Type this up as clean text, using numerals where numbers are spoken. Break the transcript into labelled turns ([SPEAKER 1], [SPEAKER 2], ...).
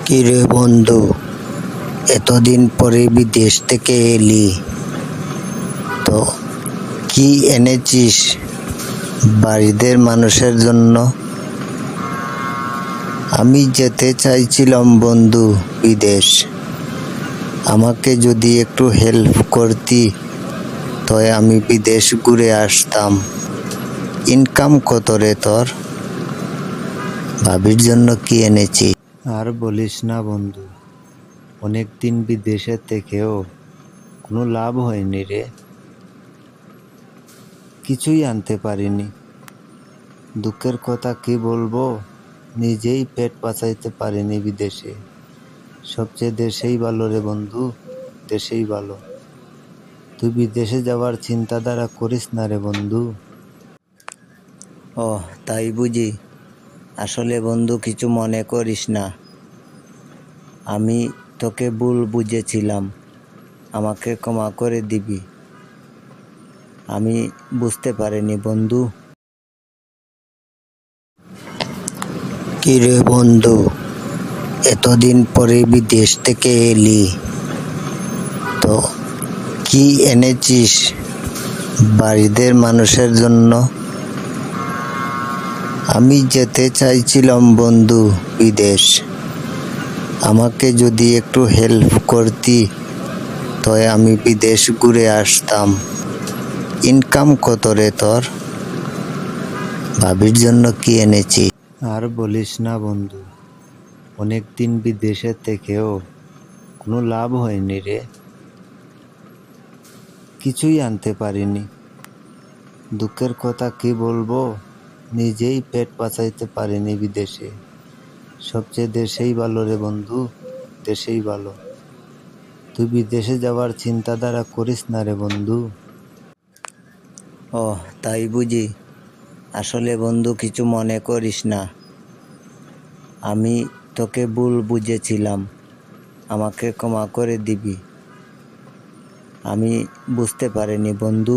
[SPEAKER 1] কিরে বন্ধু, এতদিন পরে বিদেশ থেকে এলি, তো কি এনেছিস বাড়িদের মানুষের জন্য? আমি যেতে চাইছিলাম বন্ধু বিদেশ। আমাকে যদি একটু হেল্প করতি তো আমি বিদেশ ঘুরে আসতাম। ইনকাম কত রে তোর? ভাবির জন্য কি এনেছি? আর বলিস না বন্ধু, অনেক দিন বিদেশে থেকেও কোনো লাভ হয়নি রে। কিছুই আনতে পারিনি। দুঃখের কথা কি বলবো, নিজেই পেট বাঁচাইতে পারিনি বিদেশে। সবচেয়ে দেশেই ভালো রে বন্ধু, দেশেই ভালো। তুই বিদেশে যাওয়ার চিন্তাধারা করিস না রে বন্ধু। ও তাই বুঝি? আসলে বন্ধু কিছু মনে করিস না, আমি তোকে ভুল বুঝেছিলাম, আমাকে ক্ষমা করে দিবি। আমি বুঝতে পারিনি বন্ধু। কিরে বন্ধু, এতদিন পরে বিদেশ থেকে এলি, তো কি এনেছিস বাড়িদের মানুষের জন্য? আমি যেতে চাইছিলাম বন্ধু বিদেশ। আমাকে যদি একটু হেল্প করতি তো আমি বিদেশ ঘুরে আসতাম। ইনকাম কত রে তোর? ভাবির জন্য কি এনেছি? আর বলিস না বন্ধু, অনেক দিন বিদেশে থেকেও কোনো লাভ হয়নি রে। কিছুই আনতে পারিনি। দুঃখের কথা কি বলবো, নিজেই পেট বাঁচাইতে পারিনি বিদেশে। সবচেয়ে দেশেই ভালো রে বন্ধু, দেশেই ভালো। তুই বিদেশে যাওয়ার চিন্তাধারা করিস না রে বন্ধু। ও তাই বুঝি? আসলে বন্ধু কিছু মনে করিস না, আমি তোকে ভুল বুঝেছিলাম, আমাকে ক্ষমা করে দিবি। আমি বুঝতে পারিনি বন্ধু।